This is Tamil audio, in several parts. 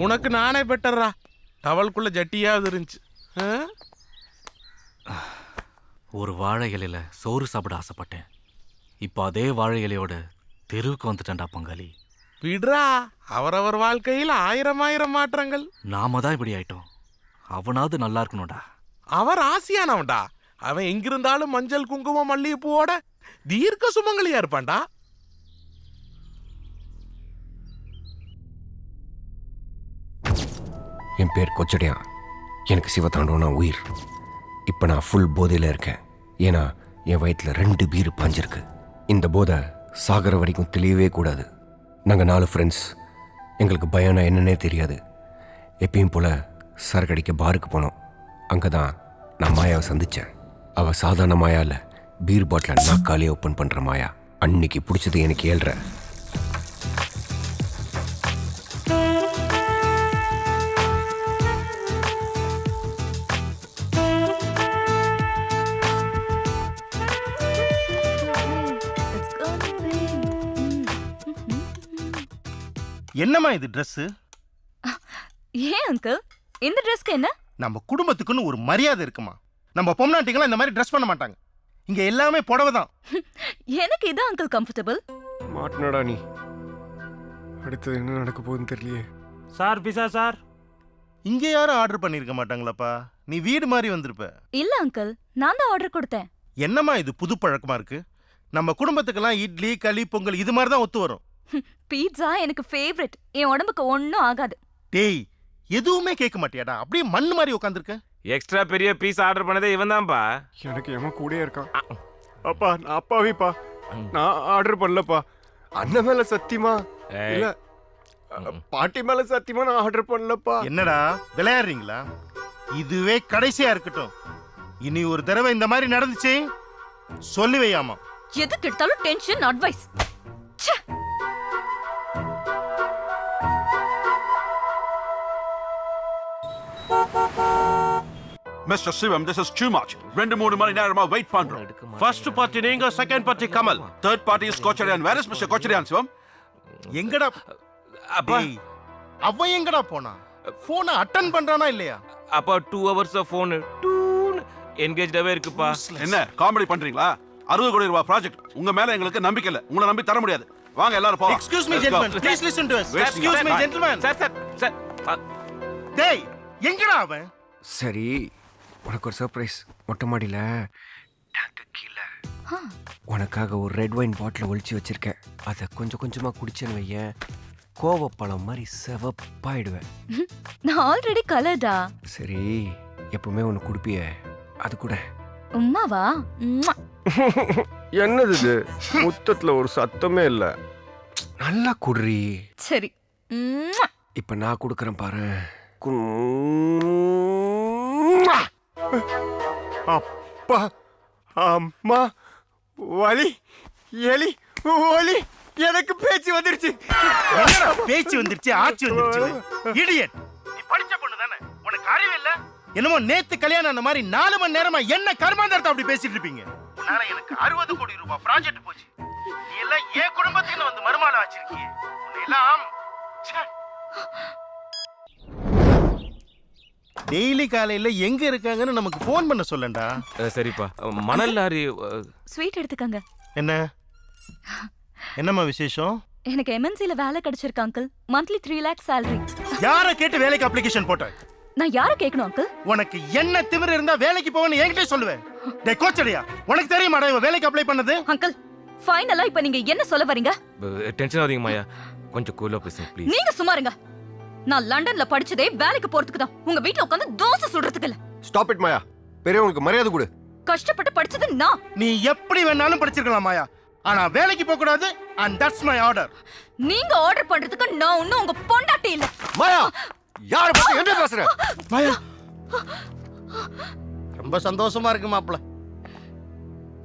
உனக்கு நானே பெட்டர்ரா. டவலுக்குள்ள ஜட்டியாவது இருந்துச்சு. ஒரு வாழை இலையில சோறு சாப்பிட ஆசைப்பட்டேன். இப்போ அதே வாழை இலையோட தெருவுக்கு வந்துட்டேன்டா பங்காளி. விடுறா, அவரவர் வாழ்க்கையில் ஆயிரம் ஆயிரம் மாற்றங்கள். நாம தான் இப்படி ஆயிட்டோம். அவனாவது நல்லா இருக்கணும்டா. அவர் ஆசையானவன்டா. அவன் எங்கிருந்தாலும் மஞ்சள் குங்குமம் மல்லிகைப்பூவோட தீர்க்க சுமங்கலியா இருப்பான்டா. என் பேர் கொச்சடியான். எனக்கு சிவதாண்டவனா உயிர். இப்போ நான் ஃபுல் போதையில் இருக்கேன். ஏன்னா என் வயிற்றில் 2 பீர் பாஞ்சிருக்கு. இந்த போதை சாகர வரைக்கும் தெளியவே கூடாது. நாங்கள் 4 ஃப்ரெண்ட்ஸ். எங்களுக்கு பயம்னா என்னன்னே தெரியாது. எப்பயும் போல் சரக்கடிக்க பாருக்கு போனோம். அங்கே தான் நான் மாயாவை சந்தித்தேன். அவள் சாதாரண மாயா இல்லை, பீர் பாட்டில் நாக்காலே ஓப்பன் பண்ணுற மாயா. அன்னைக்கு பிடிச்சது எனக்கு 7:30. என்னம்மா இது ட்ரெஸ்? ஏன் அங்கிள் இந்த ட்ரெஸ்க்கு என்ன? நம்ம குடும்பத்துக்குன்னு ஒரு மரியாதை இருக்குமா? நம்ம பொம்னாட்டிங்களாம் இந்த மாதிரி ட்ரெஸ் பண்ண மாட்டாங்க. இங்க எல்லாமே புடவை தான். எனக்கு இது அங்கிள் கம்ஃபர்டபுள். மாட்டினடா நீ. அடுத்தது என்ன நடக்க போகுதுன்னு தெரியலையே. Sir pizza sir. இங்க யாரும் ஆர்டர் பண்ணிருக்க மாட்டாங்களாப்பா? நீ வீடு மாதிரி வந்திருப்ப. இல்ல அங்கிள், நான் தான் ஆர்டர் கொடுத்தேன். என்னம்மா இது புது பழக்கமா இருக்கு? நம்ம குடும்பத்துக்கெல்லாம் இட்லி களி பொங்கல் இது மாதிரி தான் ஒத்து வரும். பீட்சா எனக்கு ஃபேவரட். என் உடம்புக்கு ஒன்னும் ஆகாது. டேய், எதுவுமே கேட்க மாட்டியாடா? அப்படியே மண்ணு மாதிரி உட்காந்துருக்க. எக்ஸ்ட்ரா பெரிய பீஸ் ஆர்டர் பண்ணதே இவன் தான்ப்பா. எனக்கு எவன் கூடயே இருக்கான். அப்பா நான் அப்பாவிப்பா. நான் ஆர்டர் பண்ணலப்பா. அண்ணன் மேல சத்தியமா இல்ல, பாட்டி மேல சத்தியமா நான் ஆர்டர் பண்ணலப்பா. என்னடா விளையாடுறீங்களா? இதுவே கடைசியா இருக்கட்டும். இனி ஒரு தடவை இந்த மாதிரி நடந்துச்சு சொல்லி வையாமா. எதுக்கு எடுத்தாலும் tension advice. Mr. Sivam, this is too much. 2 மணி நேரமா வெயிட் பண்றோம். ஃபர்ஸ்ட் பார்ட்டி நீங்க, second party Kamal, Third party is Kocharian. Where is Mr. Kocharian, Sivam? எங்கடா அப்பா அவன் எங்கடா போனா? போனை அட்டன் பண்றானா இல்லையா? அப்பா 2 hours ஃபோன் என்கேஜ்டாவே இருக்குப்பா. என்ன காமெடி பண்றீங்களா? 60 கோடி ரூபாய் ப்ராஜெக்ட். உங்க மேல எங்களுக்கு நம்பிக்கை இல்ல. உங்களை நம்பி தர முடியாது. வாங்க எல்லாரும் போலாம். Excuse me gentlemen, please listen to us. Excuse me gentlemen. Sir. டேய், எங்கடா அவன்? சரி, உனக்கு ஒரு சர்ப்ரைஸ். மொட்டை மாடியில் டேங்க்கு கீழே உனக்காக ஒரு ரெட் வைன் பாட்டில் ஒழிச்சு வச்சிருக்கேன். அதை கொஞ்சம் கொஞ்சமாக குடிச்சேன்னு வையேன், கோவப்பழம் மாதிரி செவப்பாயிடுவேன். நான் ஆல்ரெடி கலர்டா. சரி, எப்பவுமே ஒன்று குடிப்பிய, அது கூட. உம்மாவா? என்னது இது? முத்தத்துல ஒரு சத்தமே இல்ல. நல்லா குடுறி. சரி. இப்போ நான் கொடுக்குறேன் பாரு. அப்பா அம்மா வலி எலி ஒலி. எனக்கு பேச்சு வந்துருச்சு. பேச்சு வந்துருச்சு, ஆச்சு வந்துருச்சு. இடியட், நீ படிச்ச பொண்ணு தானே? உனக்கு அறிவு இல்ல? என்னமோ நேத்து கல்யாணம் அந்த மாதிரி 4 மணி நேரமா என்ன கர்மாந்தரத்தை அப்படி பேசிட்டு இருப்பீங்க. உன்னால எனக்கு 60 கோடி ரூபாய் ப்ராஜெக்ட் போச்சு. நீ எல்லாம் ஏன் குடும்பத்துக்கு வந்து மருமாள வச்சிருக்கீங்க. உன்னை எல்லாம் டெய்லி காலையில எங்க இருக்காங்கன்னு நமக்கு போன் பண்ண சொல்லண்டா. சரிப்பா. மணல் லாரி ஸ்வீட் எடுத்துக்கங்க. என்னம்மா விசேஷம்? எனக்கு எம்என்சில வேலை கிடைச்சிருக்கு அங்கிள். Monthly 3 lakh salary. யார கேட்டு வேலைக்கு அப்ளிகேஷன் போட்ட? நான் யார கேட்கணும் அங்கிள்? உனக்கு என்ன திமிரு இருந்தா வேலைக்கு போவேன்னு என்கிட்ட சொல்லுவேன். டேய் கோச்சடியா, உனக்கு தெரியுமாடா இவ வேலைக்கு அப்ளை பண்ணது? அங்கிள், ஃபைனலா இப்ப நீங்க என்ன சொல்ல வரீங்க? டென்ஷன் ஆவீங்க மாயா. கொஞ்சம் கூலா பேசுங்க ப்ளீஸ். நீங்க சும்மா இருங்க. நான் லண்டன்ல படிச்சதே வேலைக்கு போறதுக்கு தான். உங்க வீட்ல உட்கார்ந்து தோசை சுடுறதுக்கு இல்ல. ஸ்டாப் இட் மாயா. பெரியவங்களுக்கு மரியாதை கொடு. கஷ்டப்பட்டு படிச்சது நான். நீ எப்படி வேணாலும் படிச்சிருக்கலாம் மாயா, ஆனா வேலைக்கு போக கூடாது. and that's my order. நீங்க ஆர்டர் பண்றதுக்கு நான் இன்னும் உங்க பொண்டாட்டி இல்ல. மாயா, யார பத்தி என்ன பேசுற? மாயா, ரொம்ப சந்தோஷமா இருக்கு மாப்ள.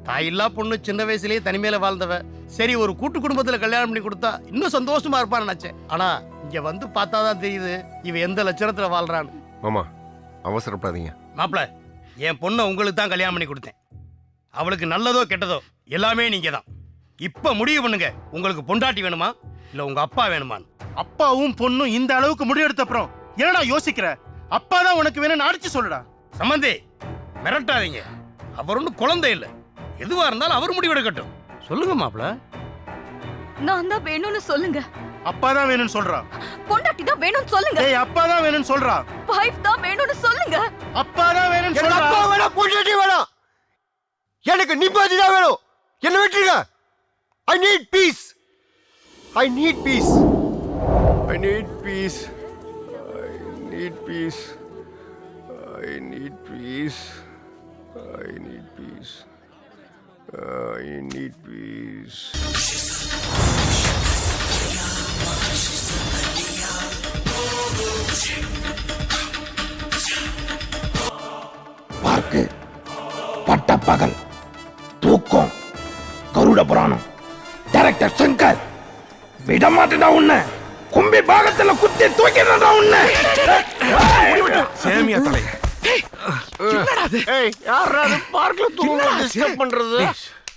தாயில்லா பொண்ணு சின்ன வயசுலயே தனிமையில வாழ்ந்தவ. சரி, ஒரு கூட்டு குடும்பத்துல கல்யாணம் பண்ணி கொடுத்தா இன்னும் சந்தோஷமா இருப்பான்னு நினைச்சேன். ஆனா இங்க வந்து பார்த்தாதான் தெரியுது இவ எந்த லட்சணத்துல வாழ்றான்னு. மாமா, அவசரப்படாதீங்க. மாப்ள, என் பொண்ணை உங்களுக்கு தான் கல்யாணம் பண்ணி கொடுத்தேன். அவளுக்கு நல்லதோ கெட்டதோ எல்லாமே நீங்க தான். இப்ப முடிவு பண்ணுங்க, உங்களுக்கு பொண்டாட்டி வேணுமா இல்ல உங்க அப்பா வேணுமான்னு. அப்பாவும் பொண்ணும் இந்த அளவுக்கு முடிவெடுத்த அப்புறம் என்னடா யோசிக்கிற? அப்பா தான் உனக்கு வேணும்னு அடிச்சு சொல்லுடா. சம்பந்தி மிரட்டாதீங்க, அவர் ஒன்றும் குழந்தை இல்லை. எதுவா இருந்தாலும் அவர் முடிவெடுக்கட்டும். சொல்லுங்க மாப்பிள. நான் தான் வேணும்னு சொல்லுங்க. அப்பா தான் வேணும்னு சொல்றா. பொண்டாட்டி தான் வேணும்னு சொல்லுங்க. ஏய், அப்பா தான் வேணும்னு சொல்றா. வைஃப் தான் வேணும்னு சொல்லுங்க. அப்பா தான் வேணும்னு எனக்கு சொல்றா. அப்பா வேணாம், பொண்டாட்டி வேணாம். எனக்கு நிம்மதி தான் வேணும். என்ன விட்டுருங்க. I need peace. I need peace. I need peace. I need peace. I need peace. I need peace. I need peace. பார்க்கு பட்டப்பகல் தூக்கம் கருட புராணம் டைரக்டர் சங்கர் விடமாட்டா உன்னை கும்பி பாகத்துல குத்தி தூக்கிடா உன்னை சேமியா தலைய ஏய், யாரா அது பார்க்ல தூங்க டிஸ்டர்ப் பண்றது?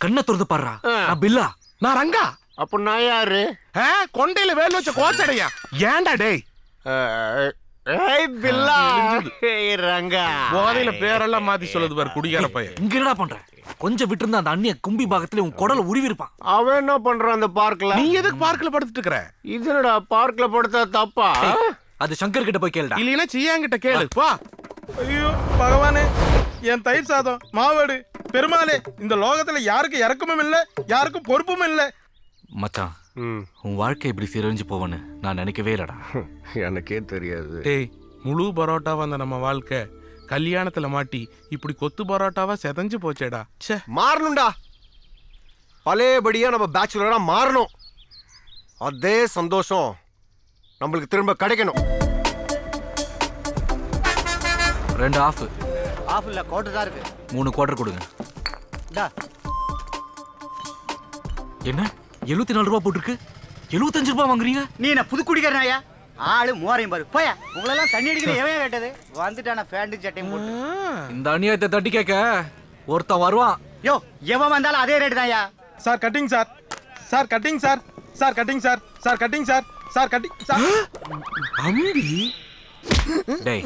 கண்ணை திறந்து பாடுறா. நான் பில்லா. நான் ரங்கா. அப்ப நான் யாரு? கொண்டையில வேல் வச்ச கோச்சடையா. ஏன்டா டேய்? ஏய் பில்லா. ஏய் ரங்கா. போதையில பேரெல்லாம் மாத்தி சொல்லுது பாரு குடிகார பையன். இங்க என்னடா பண்ற? கொஞ்சம் விட்டுருந்தா அந்த அண்ணிய கும்பி பாகத்துல உன் குடல உருவி இருப்பான். அவன் என்ன பண்றான் அந்த பார்க்ல? நீ எதுக்கு பார்க்ல படுத்துட்டு இருக்கற? இது என்னடா பார்க்ல படுத்தா தப்பா? அது சங்கர் கிட்ட போய் கேளுடா. இல்லைன்னா சியாங்கிட்ட கேளு பா. ஐயோ பகவானே, என் தயிர் சாதம் மாவடு பெருமாளே, இந்த லோகத்துல யாருக்கு இறக்கமும் இல்ல, யாருக்கும் பொறுப்பும் இல்ல. மச்சான், உன் வாழ்க்கை இப்படி சீரழிஞ்சு போவன்னு நான் நினைக்கவே இல்லடா. எனக்கே தெரியாது. டேய், முழு பரோட்டா வந்த நம்ம வாழ்க்கை கல்யாணத்துல மாட்டி இப்படி கொத்து பரோட்டாவா செதஞ்சு போச்சேடா. ச்சே, மாறணும்டா. பழையபடியா நம்ம பேச்சுலரா மாறணும். அதே சந்தோஷம் நம்மளுக்கு திரும்ப கிடைக்கணும். 2 ஆஃப். ஆஃப் இல்ல, கோட்டு தான் இருக்கு. 3 குவார்டர் கொடுங்க. என்ன 74 ரூபாய் போட்டுருக்கு? 75 ரூபாய் வாங்குறீங்க? நீ என்ன புது குடிக்கிறனாயா? ஆளு மூவாரையும் பாரு. போயா, உங்களெல்லாம் தண்ணி அடிக்கிற எவன் கேட்டது? வந்துட்டான பேண்ட் சட்டையும் போட்டு. இந்த அநியாயத்தை தட்டி கேட்க ஒருத்தன் வருவான். யோ, எவன் வந்தாலும் அதே ரேட் தான்யா. Sir cutting sir. Sir cutting sir. Sir cutting sir. Sir cutting sir. Sir cutting sir. அம்பி. டேய்,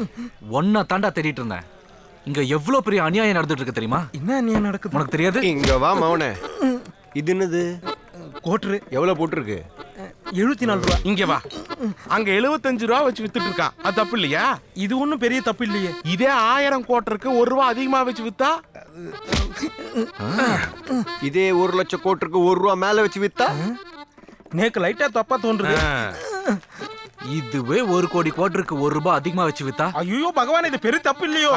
ஒன்ன தாண்டா தேடிட்டு இருந்தேன். இங்க எவ்வளவு பெரிய அநியாயம் நடந்துட்டு இருக்கு தெரியுமா? என்ன நீ நடக்குது? உனக்கு தெரியாது? இங்க வா மவனே. இது என்னது? கோட்ரு எவ்வளவு போட்டிருக்கு? 74 ரூபா. இங்க வா. அங்க 75 ரூபா வச்சு வித்துட்டு இருக்கான். அது தப்பு இல்லையா? இது ஒண்ணும் பெரிய தப்பு இல்லையே. இதே 1000 கோட்டருக்கு 1 ரூபா அதிகமா வச்சு வித்தா? இதே 1 லட்சம் கோட்டிற்கு 1 ரூபா மேல வச்சு வித்தா? நேக்கு லைட்டா தப்பா தோன்றுது. இதுவே 1 கோடி கோட்டருக்கு 1 ரூபாய் அதிகமா வச்சு வித்தா? ஐயோ பகவான், இது பெரிய தப்பு இல்லையோ?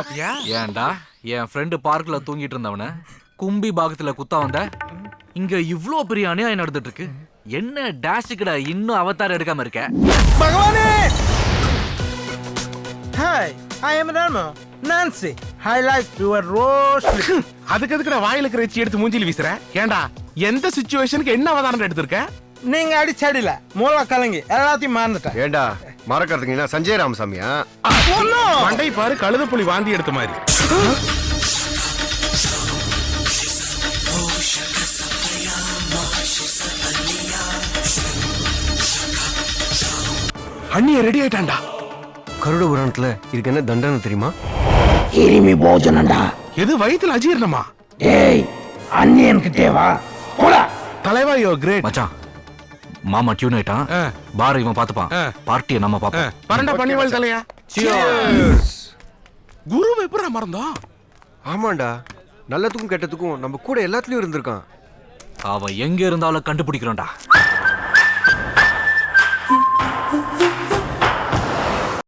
ஏன்டா என் ஃப்ரெண்டு பார்க்ல தூங்கிட்டு இருந்தவன கும்பி பாகத்துல குத்தா வந்த? இங்க இவ்ளோ பெரிய அநியாயம் நடந்துட்டு இருக்கு. என்ன டேஷுக்குடா இன்னும் அவதாரம் எடுக்காம இருக்க? பகவானே! ஹாய், ஐ அம் ராமோ. Nancy, I like your roast. அதுக்கு எதுக்குடா வாயில கிரச்சி எடுத்து மூஞ்சில வீசுற? ஏன்டா எந்த சிச்சுவேஷனுக்கு என்ன அவதாரம் எடுத்திருக்க? நீங்க அடிச்சடில மூளை கலங்கி எல்லாத்தையும் மறந்துட்டேன். ஏண்டா மறக்கிறதுக்கு என்ன சஞ்சய் ராமசாமியா? மண்டை பாரு, கழுத புலி வாந்தி எடுத்த மாதிரி. அண்ணிய ரெடி ஆயிட்டான்டா. கருட புராணத்துல இதுக்கு என்ன தண்டனை தெரியுமா? கிருமி போஜனம்டா. எது வயித்துல அஜீரணமா? டேய், அண்ணியன் கிட்டே வா. போடா. தலைவா, யோ கிரேட். மச்சான், மாமா டியூன் ஆயிட்டான். பார இவன் பாத்துப்பான். பார்ட்டியை நம்ம பாப்போம். பரண்டா பண்ணிவாள் தலையா. குரு எப்படா மறந்தோம்? ஆமாண்டா, நல்லதுக்கும் கெட்டதுக்கும் நம்ம கூட எல்லாத்துலயும் இருந்திருக்கான். அவன் எங்க இருந்தாலும் கண்டுபிடிக்கிறோம்டா.